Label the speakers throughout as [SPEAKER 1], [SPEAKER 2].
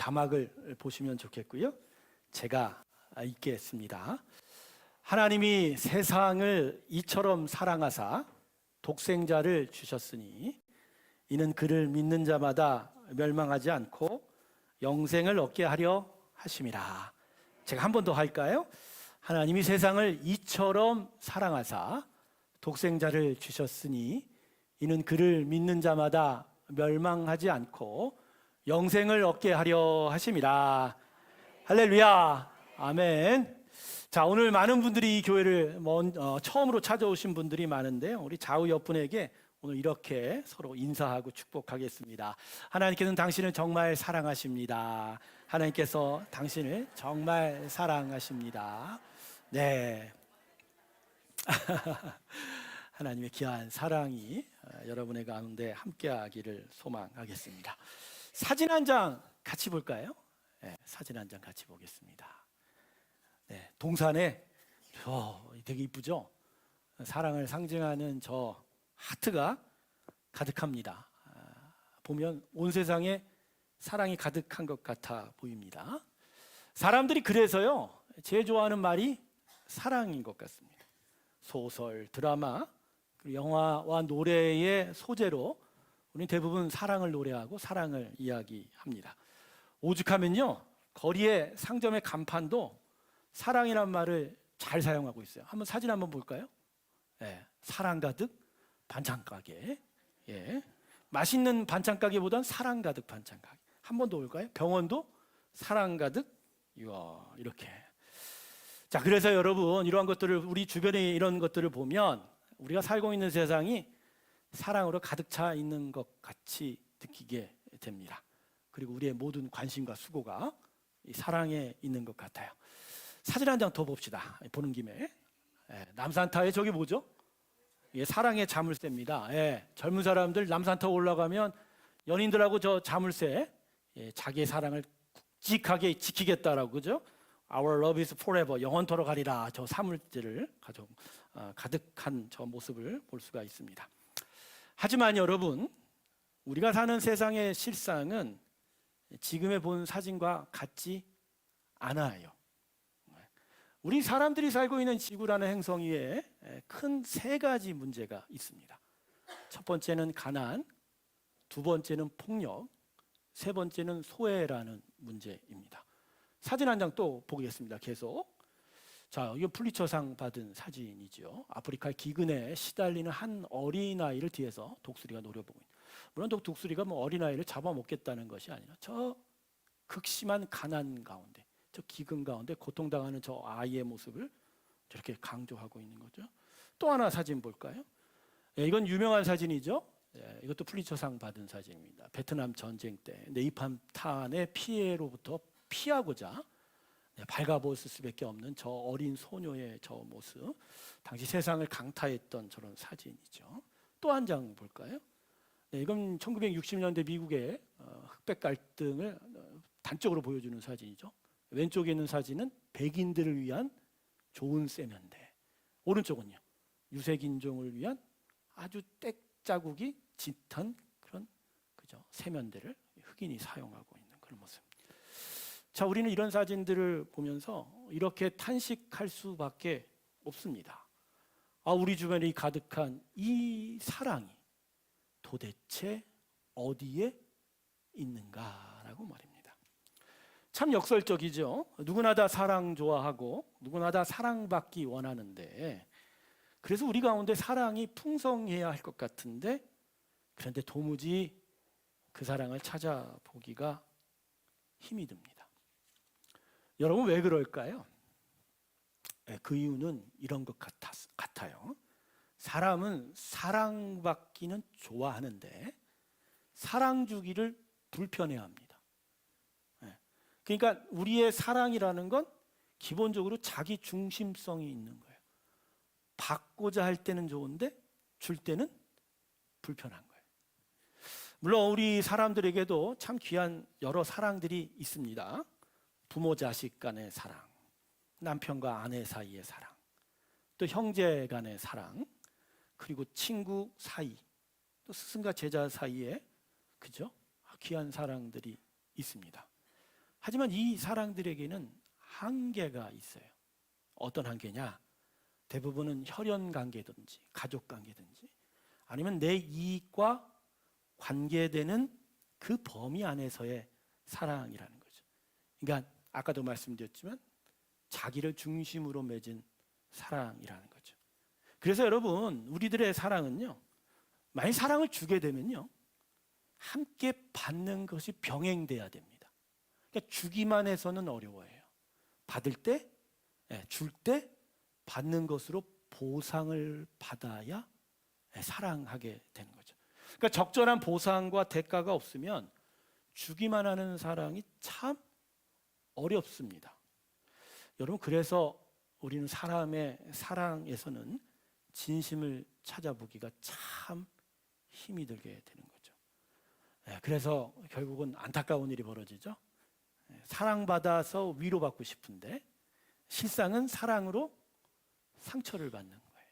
[SPEAKER 1] 자막을 보시면 좋겠고요. 제가 읽겠습니다. 하나님이 세상을 이처럼 사랑하사 독생자를 주셨으니 이는 그를 믿는 자마다 멸망하지 않고 영생을 얻게 하려 하심이라. 제가 한 번 더 할까요? 하나님이 세상을 이처럼 사랑하사 독생자를 주셨으니 이는 그를 믿는 자마다 멸망하지 않고 영생을 얻게 하려 하심이라. 할렐루야. 아멘. 자, 오늘 많은 분들이 이 교회를 처음으로 찾아오신 분들이 많은데요. 우리 좌우 옆분에게 오늘 이렇게 서로 인사하고 축복하겠습니다. 하나님께서는 당신을 정말 사랑하십니다. 하나님께서 당신을 정말 사랑하십니다. 네. 하나님의 귀한 사랑이 여러분의 가운데 함께하기를 소망하겠습니다. 사진 한 장 같이 볼까요? 네, 사진 한 장 같이 보겠습니다. 네, 동산에 되게 이쁘죠? 사랑을 상징하는 저 하트가 가득합니다. 보면 온 세상에 사랑이 가득한 것 같아 보입니다. 사람들이 그래서요, 제일 좋아하는 말이 사랑인 것 같습니다. 소설, 드라마, 그리고 영화와 노래의 소재로 우리는 대부분 사랑을 노래하고 사랑을 이야기합니다. 오죽하면요, 거리의 상점의 간판도 사랑이란 말을 잘 사용하고 있어요. 한번 사진 한번 볼까요? 네, 사랑 가득 반찬 가게. 예. 맛있는 반찬 가게보단 사랑 가득 반찬 가게. 한 번 더 볼까요? 병원도 사랑 가득. 이렇게. 자, 그래서 여러분, 이러한 것들을, 우리 주변에 이런 것들을 보면 우리가 살고 있는 세상이 사랑으로 가득 차 있는 것 같이 느끼게 됩니다. 그리고 우리의 모든 관심과 수고가 이 사랑에 있는 것 같아요. 사진 한 장 더 봅시다. 보는 김에. 남산타에 저기 뭐죠? 사랑의 자물쇠입니다. 젊은 사람들 남산타 올라가면 연인들하고 저 자물쇠, 자기의 사랑을 굵직하게 지키겠다라고, 그죠? Our love is forever, 영원토록 하리라. 저 사물쇠를 가득한 저 모습을 볼 수가 있습니다. 하지만 여러분, 우리가 사는 세상의 실상은 지금의 본 사진과 같지 않아요. 우리 사람들이 살고 있는 지구라는 행성 위에 큰 세 가지 문제가 있습니다. 첫 번째는 가난, 두 번째는 폭력, 세 번째는 소외라는 문제입니다. 사진 한 장 또 보겠습니다. 계속. 자, 이거 플리처상 받은 사진이죠. 아프리카의 기근에 시달리는 한 어린아이를 뒤에서 독수리가 노려보고 있는. 물론 독수리가 어린아이를 잡아먹겠다는 것이 아니라 저 극심한 가난 가운데, 저 기근 가운데 고통당하는 저 아이의 모습을 저렇게 강조하고 있는 거죠. 또 하나 사진 볼까요? 이건 유명한 사진이죠. 이것도 플리처상 받은 사진입니다. 베트남 전쟁 때 네이팜탄의 피해로부터 피하고자 발가벗을 수밖에 없는 저 어린 소녀의 저 모습, 당시 세상을 강타했던 저런 사진이죠. 또 한 장 볼까요? 이건 1960년대 미국의 흑백 갈등을 단적으로 보여주는 사진이죠. 왼쪽에 있는 사진은 백인들을 위한 좋은 세면대, 오른쪽은요, 유색인종을 위한 아주 떼자국이 짙은 그런, 그죠, 세면대를 흑인이 사용하고 있는 그런 모습. 자, 우리는 이런 사진들을 보면서 이렇게 탄식할 수밖에 없습니다. 우리 주변에 가득한 이 사랑이 도대체 어디에 있는가라고 말입니다. 참 역설적이죠. 누구나 다 사랑 좋아하고 누구나 다 사랑받기 원하는데, 그래서 우리 가운데 사랑이 풍성해야 할 것 같은데, 그런데 도무지 그 사랑을 찾아보기가 힘이 듭니다. 여러분, 왜 그럴까요? 그 이유는 이런 것 같아요. 사람은 사랑받기는 좋아하는데 사랑 주기를 불편해합니다. 그러니까 우리의 사랑이라는 건 기본적으로 자기 중심성이 있는 거예요. 받고자 할 때는 좋은데 줄 때는 불편한 거예요. 물론 우리 사람들에게도 참 귀한 여러 사랑들이 있습니다. 부모 자식 간의 사랑, 남편과 아내 사이의 사랑, 또 형제 간의 사랑, 그리고 친구 사이, 또 스승과 제자 사이에, 그죠? 귀한 사랑들이 있습니다. 하지만 이 사랑들에게는 한계가 있어요. 어떤 한계냐? 대부분은 혈연 관계든지 가족 관계든지 아니면 내 이익과 관계되는 그 범위 안에서의 사랑이라는 거죠. 그러니까 아까도 말씀드렸지만 자기를 중심으로 맺은 사랑이라는 거죠. 그래서 여러분, 우리들의 사랑은요, 만약 사랑을 주게 되면요, 함께 받는 것이 병행돼야 됩니다. 그러니까 주기만 해서는 어려워요. 받을 때, 줄 때 받는 것으로 보상을 받아야 사랑하게 되는 거죠. 그러니까 적절한 보상과 대가가 없으면 주기만 하는 사랑이 참 어렵습니다. 여러분, 그래서 우리는 사람의 사랑에서는 진심을 찾아보기가 참 힘이 들게 되는 거죠. 그래서 결국은 안타까운 일이 벌어지죠. 사랑받아서 위로받고 싶은데 실상은 사랑으로 상처를 받는 거예요.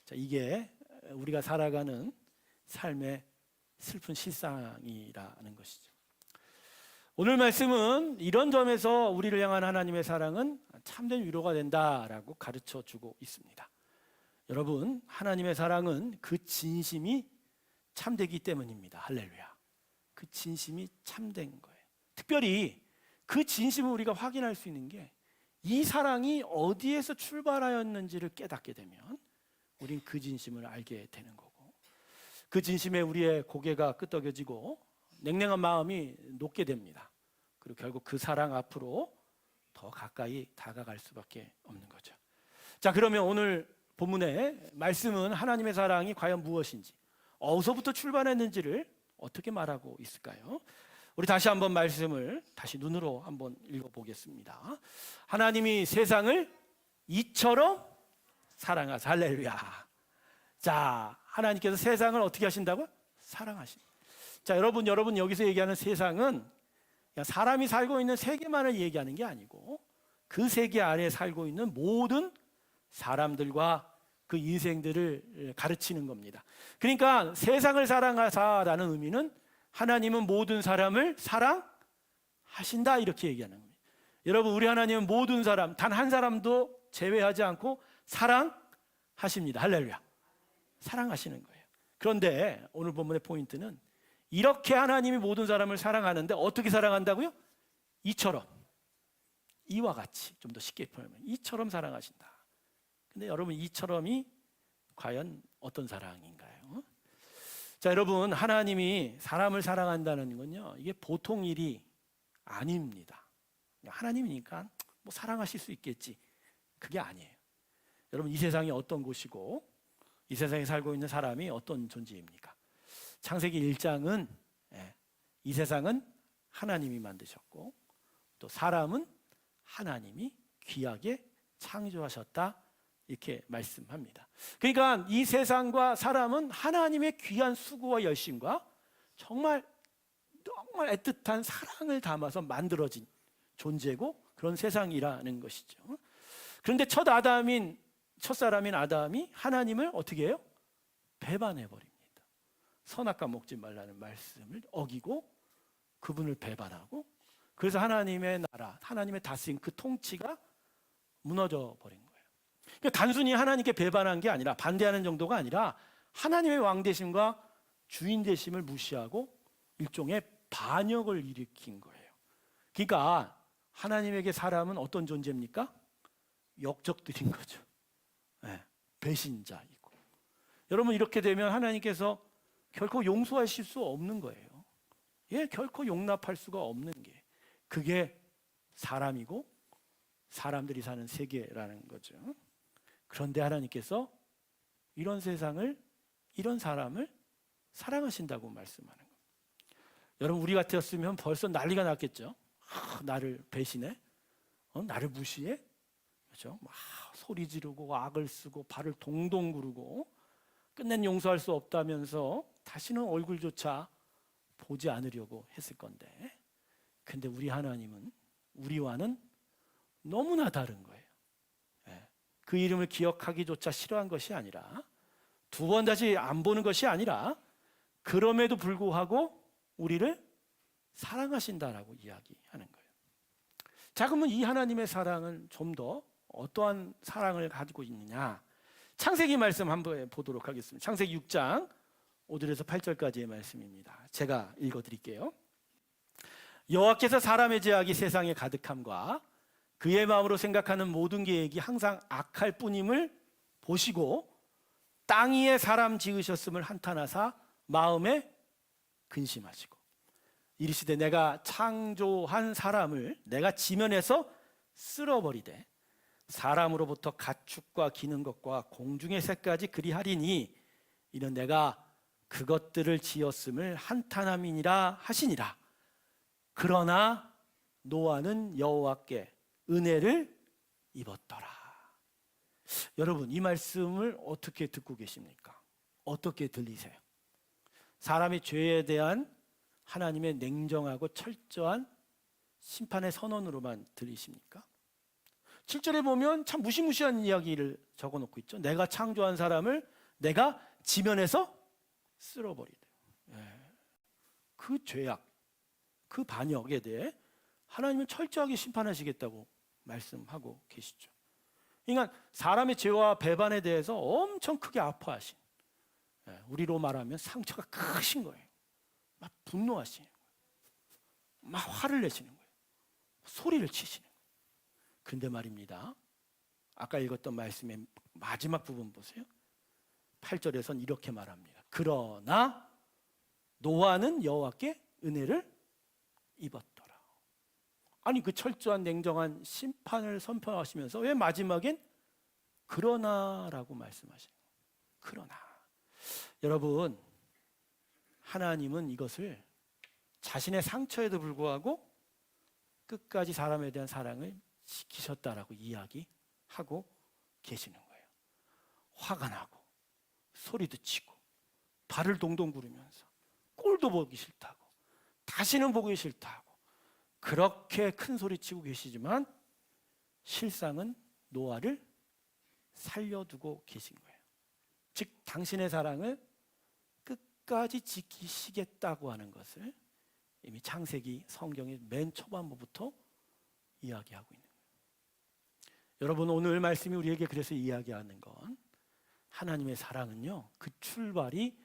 [SPEAKER 1] 자, 이게 우리가 살아가는 삶의 슬픈 실상이라는 것이죠. 오늘 말씀은 이런 점에서 우리를 향한 하나님의 사랑은 참된 위로가 된다라고 가르쳐 주고 있습니다. 여러분, 하나님의 사랑은 그 진심이 참되기 때문입니다. 할렐루야. 그 진심이 참된 거예요. 특별히 그 진심을 우리가 확인할 수 있는 게 이 사랑이 어디에서 출발하였는지를 깨닫게 되면 우린 그 진심을 알게 되는 거고, 그 진심에 우리의 고개가 끄덕여지고 냉랭한 마음이 녹게 됩니다. 그리고 결국 그 사랑 앞으로 더 가까이 다가갈 수밖에 없는 거죠. 자, 그러면 오늘 본문의 말씀은 하나님의 사랑이 과연 무엇인지, 어디서부터 출발했는지를 어떻게 말하고 있을까요? 우리 다시 한번 말씀을 다시 눈으로 한번 읽어보겠습니다. 하나님이 세상을 이처럼 사랑하사. 할렐루야. 자, 하나님께서 세상을 어떻게 하신다고요? 사랑하십니다. 자, 여러분 여기서 얘기하는 세상은 사람이 살고 있는 세계만을 얘기하는 게 아니고 그 세계 안에 살고 있는 모든 사람들과 그 인생들을 가르치는 겁니다. 그러니까 세상을 사랑하사라는 의미는 하나님은 모든 사람을 사랑하신다, 이렇게 얘기하는 겁니다. 여러분, 우리 하나님은 모든 사람, 단 한 사람도 제외하지 않고 사랑하십니다. 할렐루야. 사랑하시는 거예요. 그런데 오늘 본문의 포인트는 이렇게 하나님이 모든 사람을 사랑하는데 어떻게 사랑한다고요? 이처럼, 이와 같이, 좀 더 쉽게 표현하면 이처럼 사랑하신다. 근데 여러분, 이처럼이 과연 어떤 사랑인가요? 자, 여러분, 하나님이 사람을 사랑한다는 건요, 이게 보통 일이 아닙니다. 하나님이니까 뭐 사랑하실 수 있겠지, 그게 아니에요. 여러분, 이 세상이 어떤 곳이고 이 세상에 살고 있는 사람이 어떤 존재입니까? 창세기 1장은 이 세상은 하나님이 만드셨고 또 사람은 하나님이 귀하게 창조하셨다, 이렇게 말씀합니다. 그러니까 이 세상과 사람은 하나님의 귀한 수고와 열심과 정말 애틋한 사랑을 담아서 만들어진 존재고 그런 세상이라는 것이죠. 그런데 첫사람인 아담이 하나님을 어떻게 해요? 배반해 버립니다. 선악과 먹지 말라는 말씀을 어기고 그분을 배반하고, 그래서 하나님의 나라, 하나님의 다스림, 그 통치가 무너져 버린 거예요. 그러니까 단순히 하나님께 배반한 게 아니라, 반대하는 정도가 아니라 하나님의 왕 되심과 주인 되심을 무시하고 일종의 반역을 일으킨 거예요. 그러니까 하나님에게 사람은 어떤 존재입니까? 역적들인 거죠. 배신자이고. 여러분, 이렇게 되면 하나님께서 결코 용서하실 수 없는 거예요. 결코 용납할 수가 없는 게, 그게 사람이고 사람들이 사는 세계라는 거죠. 그런데 하나님께서 이런 세상을, 이런 사람을 사랑하신다고 말씀하는 거예요. 여러분, 우리 같았으면 벌써 난리가 났겠죠. 나를 배신해? 나를 무시해? 그렇죠? 막 소리 지르고 악을 쓰고 발을 동동 구르고 끝낸 용서할 수 없다면서 다시는 얼굴조차 보지 않으려고 했을 건데, 근데 우리 하나님은 우리와는 너무나 다른 거예요. 그 이름을 기억하기조차 싫어한 것이 아니라, 두 번 다시 안 보는 것이 아니라, 그럼에도 불구하고 우리를 사랑하신다라고 이야기하는 거예요. 자, 그러면 이 하나님의 사랑은 좀 더 어떠한 사랑을 가지고 있느냐? 창세기 말씀 한번 보도록 하겠습니다. 창세기 6장 5절에서 8절까지의 말씀입니다. 제가 읽어드릴게요. 여호와께서 사람의 죄악이 세상에 가득함과 그의 마음으로 생각하는 모든 계획이 항상 악할 뿐임을 보시고 땅 위에 사람 지으셨음을 한탄하사 마음에 근심하시고 이르시되 내가 창조한 사람을 내가 지면에서 쓸어버리되 사람으로부터 가축과 기는 것과 공중의 새까지 그리하리니 이는 내가 그것들을 지었음을 한탄함이니라 하시니라. 그러나 노아는 여호와께 은혜를 입었더라. 여러분, 이 말씀을 어떻게 듣고 계십니까? 어떻게 들리세요? 사람의 죄에 대한 하나님의 냉정하고 철저한 심판의 선언으로만 들리십니까? 7절에 보면 참 무시무시한 이야기를 적어놓고 있죠. 내가 창조한 사람을 내가 지면에서 쓸어버리래요. 그 죄악, 그 반역에 대해 하나님은 철저하게 심판하시겠다고 말씀하고 계시죠. 그러니까 사람의 죄와 배반에 대해서 엄청 크게 아파하신, 우리로 말하면 상처가 크신 거예요. 막 분노하시는 거예요. 막 화를 내시는 거예요. 소리를 치시는 거예요. 그런데 말입니다, 아까 읽었던 말씀의 마지막 부분 보세요. 8절에선 이렇게 말합니다. 그러나 노아는 여호와께 은혜를 입었더라. 아니, 그 철저한 냉정한 심판을 선포하시면서 왜 마지막엔 그러나라고 말씀하시는 거예요? 그러나. 여러분, 하나님은 이것을 자신의 상처에도 불구하고 끝까지 사람에 대한 사랑을 지키셨다라고 이야기하고 계시는 거예요. 화가 나고 소리도 치고 발을 동동 구르면서 꼴도 보기 싫다고 다시는 보기 싫다고 그렇게 큰 소리 치고 계시지만 실상은 노아를 살려두고 계신 거예요. 즉 당신의 사랑을 끝까지 지키시겠다고 하는 것을 이미 창세기 성경의 맨 초반부부터 이야기하고 있는 거예요. 여러분, 오늘 말씀이 우리에게 그래서 이야기하는 건 하나님의 사랑은요, 그 출발이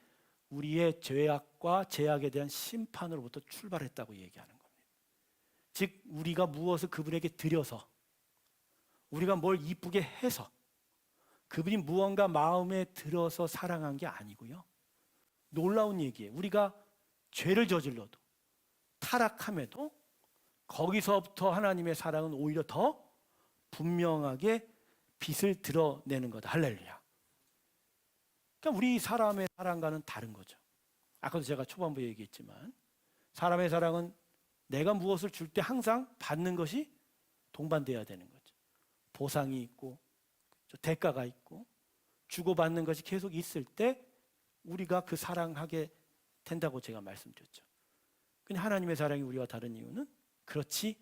[SPEAKER 1] 우리의 죄악과 제약에 대한 심판으로부터 출발했다고 얘기하는 겁니다. 즉 우리가 무엇을 그분에게 드려서, 우리가 뭘 이쁘게 해서, 그분이 무언가 마음에 들어서 사랑한 게 아니고요, 놀라운 얘기예요. 우리가 죄를 저질러도 타락함에도 거기서부터 하나님의 사랑은 오히려 더 분명하게 빛을 드러내는 거다. 할렐루야. 그러니까 우리 사람의 사랑과는 다른 거죠. 아까도 제가 초반부에 얘기했지만 사람의 사랑은 내가 무엇을 줄 때 항상 받는 것이 동반돼야 되는 거죠. 보상이 있고 대가가 있고 주고받는 것이 계속 있을 때 우리가 그 사랑하게 된다고 제가 말씀드렸죠. 근데 하나님의 사랑이 우리와 다른 이유는 그렇지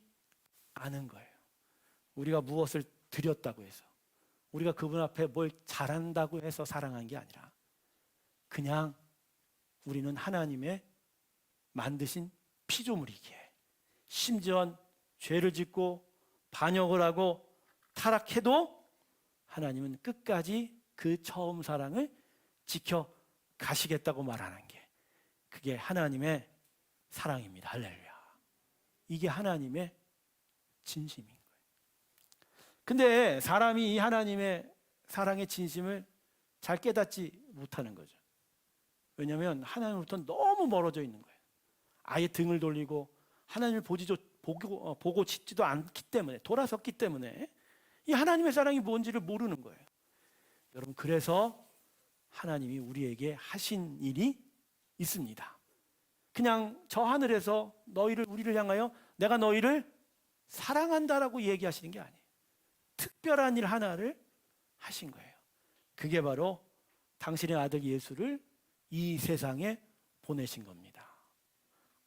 [SPEAKER 1] 않은 거예요. 우리가 무엇을 드렸다고 해서, 우리가 그분 앞에 뭘 잘한다고 해서 사랑한 게 아니라 그냥 우리는 하나님의 만드신 피조물이기에, 심지어 죄를 짓고 반역을 하고 타락해도 하나님은 끝까지 그 처음 사랑을 지켜 가시겠다고 말하는 게, 그게 하나님의 사랑입니다. 할렐루야. 이게 하나님의 진심인 거예요. 근데 사람이 이 하나님의 사랑의 진심을 잘 깨닫지 못하는 거죠. 왜냐하면 하나님으로부터 너무 멀어져 있는 거예요. 아예 등을 돌리고 하나님을 보고 싶지도 않기 때문에, 돌아섰기 때문에 이 하나님의 사랑이 뭔지를 모르는 거예요. 여러분, 그래서 하나님이 우리에게 하신 일이 있습니다. 그냥 저 하늘에서 우리를 향하여 내가 너희를 사랑한다라고 얘기하시는 게 아니에요. 특별한 일 하나를 하신 거예요. 그게 바로 당신의 아들 예수를 이 세상에 보내신 겁니다.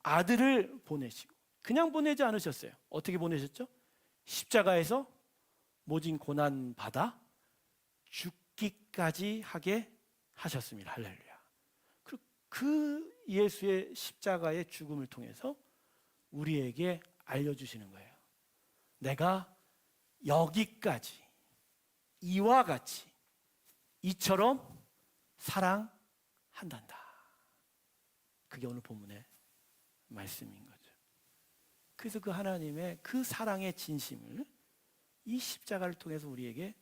[SPEAKER 1] 아들을 보내시고, 그냥 보내지 않으셨어요. 어떻게 보내셨죠? 십자가에서 모진 고난 받아 죽기까지 하게 하셨습니다. 할렐루야. 그 예수의 십자가의 죽음을 통해서 우리에게 알려주시는 거예요. 내가 여기까지 이와 같이 이처럼 사랑한단다. 그게 오늘 본문의 말씀인 거죠. 그래서 그 하나님의 그 사랑의 진심을 이 십자가를 통해서 우리에게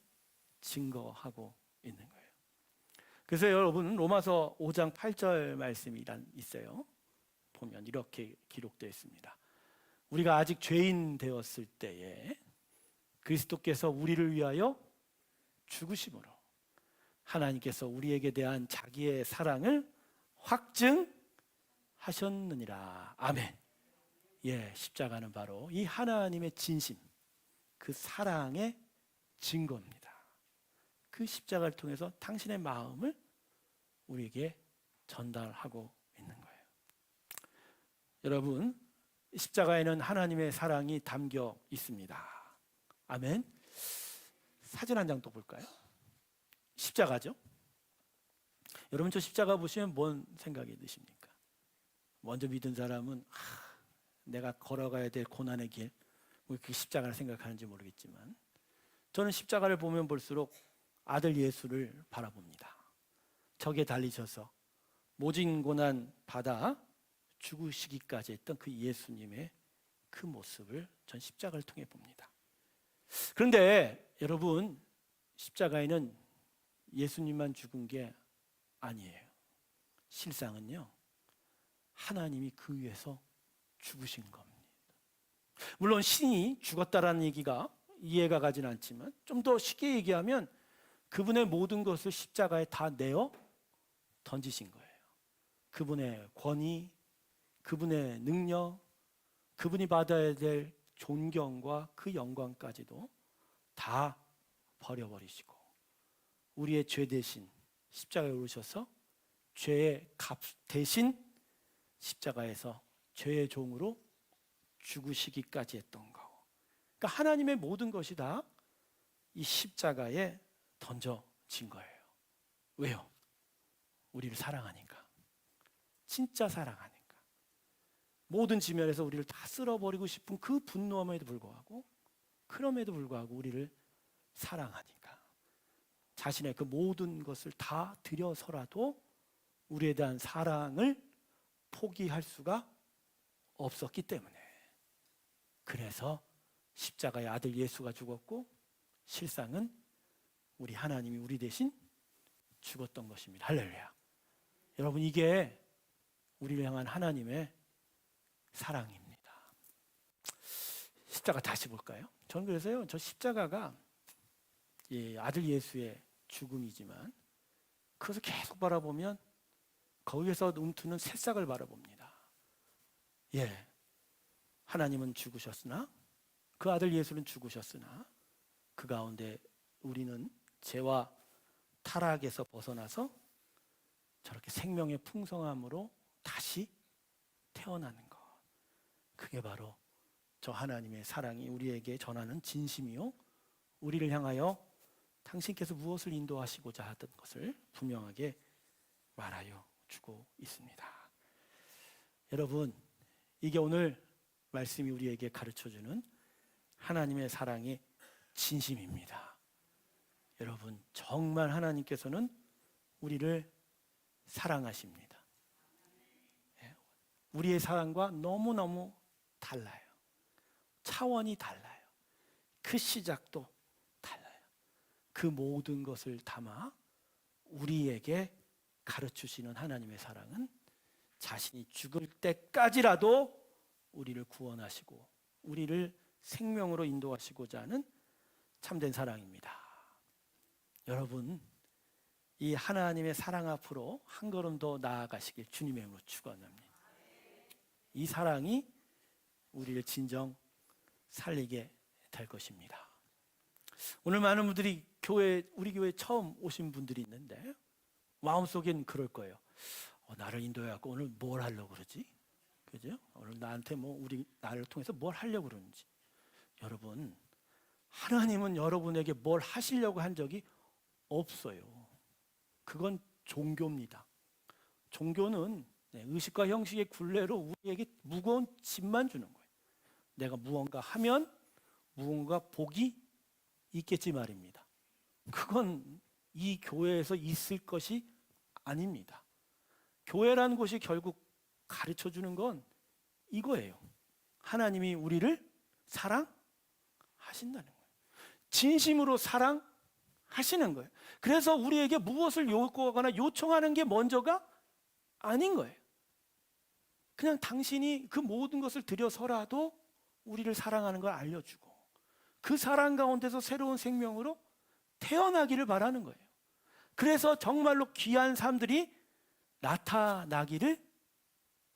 [SPEAKER 1] 증거하고 있는 거예요. 그래서 여러분 로마서 5장 8절 말씀이 있어요. 보면 이렇게 기록되어 있습니다. 우리가 아직 죄인 되었을 때에 그리스도께서 우리를 위하여 죽으심으로 하나님께서 우리에게 대한 자기의 사랑을 확증하셨느니라. 아멘. 예, 십자가는 바로 이 하나님의 진심, 그 사랑의 증거입니다. 그 십자가를 통해서 당신의 마음을 우리에게 전달하고 있는 거예요. 여러분, 십자가에는 하나님의 사랑이 담겨 있습니다. 아멘. 사진 한 장 또 볼까요? 십자가죠. 여러분, 저 십자가 보시면 뭔 생각이 드십니까? 먼저 믿은 사람은 내가 걸어가야 될 고난의 길, 그 십자가를 생각하는지 모르겠지만 저는 십자가를 보면 볼수록 아들 예수를 바라봅니다. 적에 달리셔서 모진 고난 받아 죽으시기까지 했던 그 예수님의 그 모습을 전 십자가를 통해 봅니다. 그런데 여러분, 십자가에는 예수님만 죽은 게 아니에요. 실상은요, 하나님이 그 위에서 죽으신 겁니다. 물론 신이 죽었다라는 얘기가 이해가 가진 않지만 좀 더 쉽게 얘기하면 그분의 모든 것을 십자가에 다 내어 던지신 거예요. 그분의 권위, 그분의 능력, 그분이 받아야 될 존경과 그 영광까지도 다 버려버리시고 우리의 죄 대신 십자가에 오르셔서 죄의 값 대신 십자가에서 죄의 종으로 죽으시기까지 했던 거. 그러니까 하나님의 모든 것이 다 이 십자가에 던져진 거예요. 왜요? 우리를 사랑하니까. 진짜 사랑하니까. 모든 지면에서 우리를 다 쓸어버리고 싶은 그 분노함에도 불구하고, 그럼에도 불구하고 우리를 사랑하니까 자신의 그 모든 것을 다 들여서라도 우리에 대한 사랑을 포기할 수가 없었기 때문에, 그래서 십자가의 아들 예수가 죽었고 실상은 우리 하나님이 우리 대신 죽었던 것입니다. 할렐루야. 여러분, 이게 우리를 향한 하나님의 사랑입니다. 십자가 다시 볼까요? 저는 그래서요, 저 십자가가 아들 예수의 죽음이지만 그것을 계속 바라보면 거기에서 움트는 새싹을 바라봅니다. 예, 하나님은 죽으셨으나, 그 아들 예수는 죽으셨으나 그 가운데 우리는 죄와 타락에서 벗어나서 저렇게 생명의 풍성함으로 다시 태어나는 것, 그게 바로 저 하나님의 사랑이 우리에게 전하는 진심이요, 우리를 향하여 당신께서 무엇을 인도하시고자 하던 것을 분명하게 말하여 주고 있습니다. 여러분, 이게 오늘 말씀이 우리에게 가르쳐주는 하나님의 사랑의 진심입니다. 여러분, 정말 하나님께서는 우리를 사랑하십니다. 우리의 사랑과 너무너무 달라요. 차원이 달라요. 그 시작도 달라요. 그 모든 것을 담아 우리에게 가르치시는 하나님의 사랑은 자신이 죽을 때까지라도 우리를 구원하시고 우리를 생명으로 인도하시고자 하는 참된 사랑입니다. 여러분, 이 하나님의 사랑 앞으로 한 걸음 더 나아가시길 주님의 이름으로 축원합니다. 이 사랑이 우리를 진정 살리게 될 것입니다. 오늘 많은 분들이 우리 교회 처음 오신 분들이 있는데 마음속엔 그럴 거예요. 나를 인도해갖고 오늘 뭘 하려고 그러지? 그죠? 오늘 나한테 나를 통해서 뭘 하려고 그러는지. 여러분, 하나님은 여러분에게 뭘 하시려고 한 적이 없어요. 그건 종교입니다. 종교는 의식과 형식의 굴레로 우리에게 무거운 짐만 주는 거예요. 내가 무언가 하면 무언가 복이 있겠지 말입니다. 그건 이 교회에서 있을 것이 아닙니다. 교회라는 곳이 결국 가르쳐 주는 건 이거예요. 하나님이 우리를 사랑하신다는 거예요. 진심으로 사랑하시는 거예요. 그래서 우리에게 무엇을 요구하거나 요청하는 게 먼저가 아닌 거예요. 그냥 당신이 그 모든 것을 들여서라도 우리를 사랑하는 걸 알려주고 그 사랑 가운데서 새로운 생명으로 태어나기를 바라는 거예요. 그래서 정말로 귀한 삶들이 나타나기를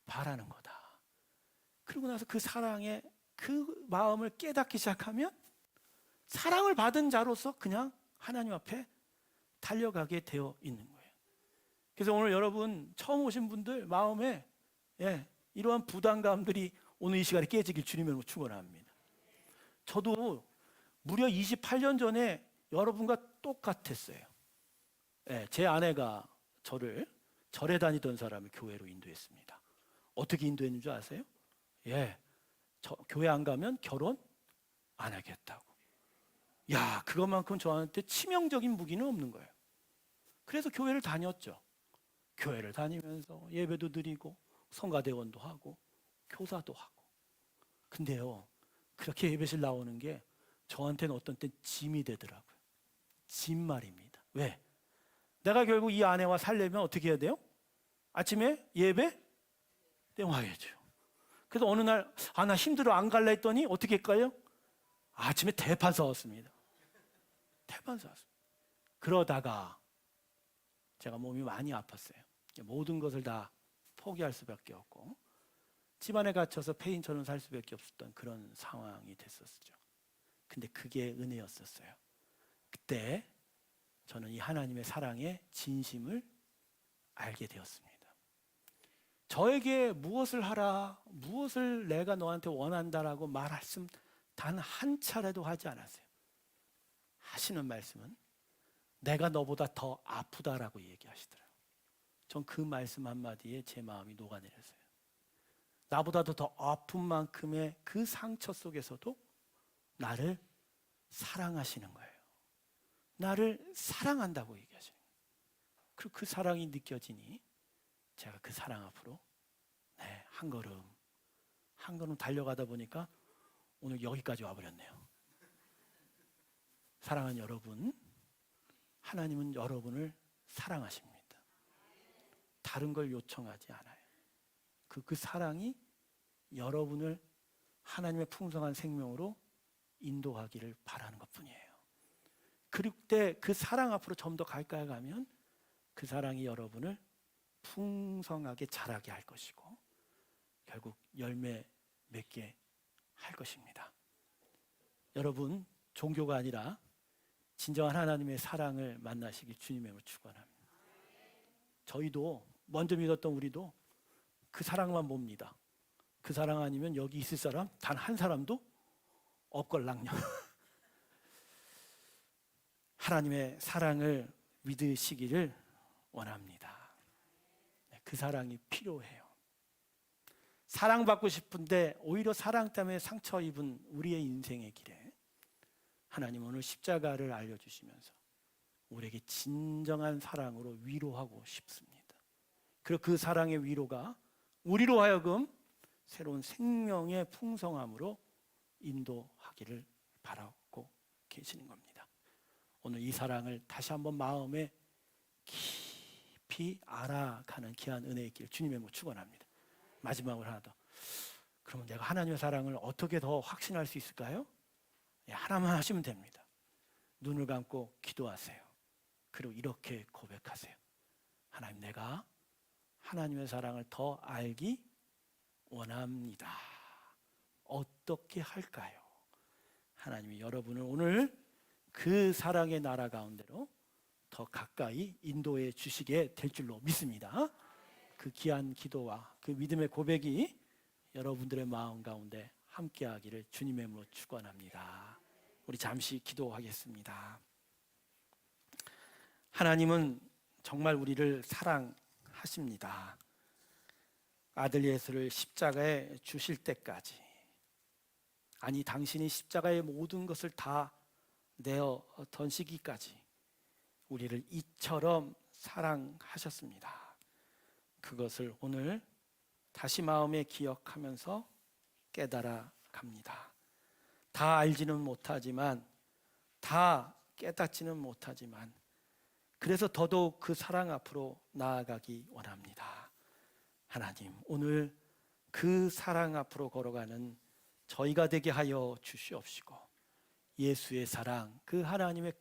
[SPEAKER 1] 바라는 거다. 그러고 나서 그 사랑의 그 마음을 깨닫기 시작하면 사랑을 받은 자로서 그냥 하나님 앞에 달려가게 되어 있는 거예요. 그래서 오늘 여러분 처음 오신 분들 마음에 이러한 부담감들이 오늘 이 시간에 깨지길 주님으로 축원합니다. 저도 무려 28년 전에 여러분과 똑같았어요. 제 아내가 저를 절에 다니던 사람을 교회로 인도했습니다. 어떻게 인도했는 줄 아세요? 저 교회 안 가면 결혼 안 하겠다고. 야, 그것만큼 저한테 치명적인 무기는 없는 거예요. 그래서 교회를 다녔죠. 교회를 다니면서 예배도 드리고 성가대원도 하고 교사도 하고. 근데요, 그렇게 예배실 나오는 게 저한테는 어떤 땐 짐이 되더라고요. 짐 말입니다. 왜? 내가 결국 이 아내와 살려면 어떻게 해야 돼요? 아침에 예배 때 와야죠. 그래서 어느 날 나 힘들어 안 갈라 했더니 어떻게 할까요? 아침에 대판 싸웠습니다. 대판 싸웠습니다. 그러다가 제가 몸이 많이 아팠어요. 모든 것을 다 포기할 수밖에 없고 집안에 갇혀서 폐인처럼 살 수밖에 없었던 그런 상황이 됐었죠. 근데 그게 은혜였었어요. 그때 저는 이 하나님의 사랑의 진심을 알게 되었습니다. 저에게 무엇을 하라, 무엇을 내가 너한테 원한다라고 말씀 단 한 차례도 하지 않았어요. 하시는 말씀은 내가 너보다 더 아프다라고 얘기하시더라고요. 전 그 말씀 한마디에 제 마음이 녹아내렸어요. 나보다도 더 아픈 만큼의 그 상처 속에서도 나를 사랑하시는 거예요. 나를 사랑한다고 얘기하시는 거예요. 그리고 그 사랑이 느껴지니 제가 그 사랑 앞으로 한 걸음 달려가다 보니까 오늘 여기까지 와버렸네요. 사랑하는 여러분, 하나님은 여러분을 사랑하십니다. 다른 걸 요청하지 않아요. 그 사랑이 여러분을 하나님의 풍성한 생명으로 인도하기를 바라는 것뿐이에요. 그때 그 사랑 앞으로 좀 더 가까이 가면 그 사랑이 여러분을 풍성하게 자라게 할 것이고 결국 열매 맺게 할 것입니다. 여러분, 종교가 아니라 진정한 하나님의 사랑을 만나시길 주님의 이름으로 축원합니다. 저희도 먼저 믿었던 우리도 그 사랑만 봅니다. 그 사랑 아니면 여기 있을 사람 단 한 사람도 없걸랑요. 하나님의 사랑을 믿으시기를 원합니다. 그 사랑이 필요해요. 사랑받고 싶은데 오히려 사랑 때문에 상처 입은 우리의 인생의 길에 하나님은 오늘 십자가를 알려주시면서 우리에게 진정한 사랑으로 위로하고 싶습니다. 그리고 그 사랑의 위로가 우리로 하여금 새로운 생명의 풍성함으로 인도하기를 바라고 계시는 겁니다. 오늘 이 사랑을 다시 한번 마음에 깊이 알아가는 귀한 은혜의 길 주님의 모 축원합니다. 마지막으로 하나 더. 그러면 내가 하나님의 사랑을 어떻게 더 확신할 수 있을까요? 하나만 하시면 됩니다. 눈을 감고 기도하세요. 그리고 이렇게 고백하세요. 하나님, 내가 하나님의 사랑을 더 알기 원합니다. 어떻게 할까요? 하나님이 여러분을 오늘 그 사랑의 나라 가운데로 더 가까이 인도해 주시게 될 줄로 믿습니다. 그 귀한 기도와 그 믿음의 고백이 여러분들의 마음 가운데 함께하기를 주님의 이름으로 축원합니다. 우리 잠시 기도하겠습니다. 하나님은 정말 우리를 사랑하십니다. 아들 예수를 십자가에 주실 때까지 아니 당신이 십자가의 모든 것을 다 내어 던지기까지 우리를 이처럼 사랑하셨습니다. 그것을 오늘 다시 마음에 기억하면서 깨달아 갑니다. 다 알지는 못하지만, 다 깨닫지는 못하지만, 그래서 더더욱 그 사랑 앞으로 나아가기 원합니다. 하나님, 오늘 그 사랑 앞으로 걸어가는 저희가 되게 하여 주시옵시고, 예수의 사랑, 그 하나님의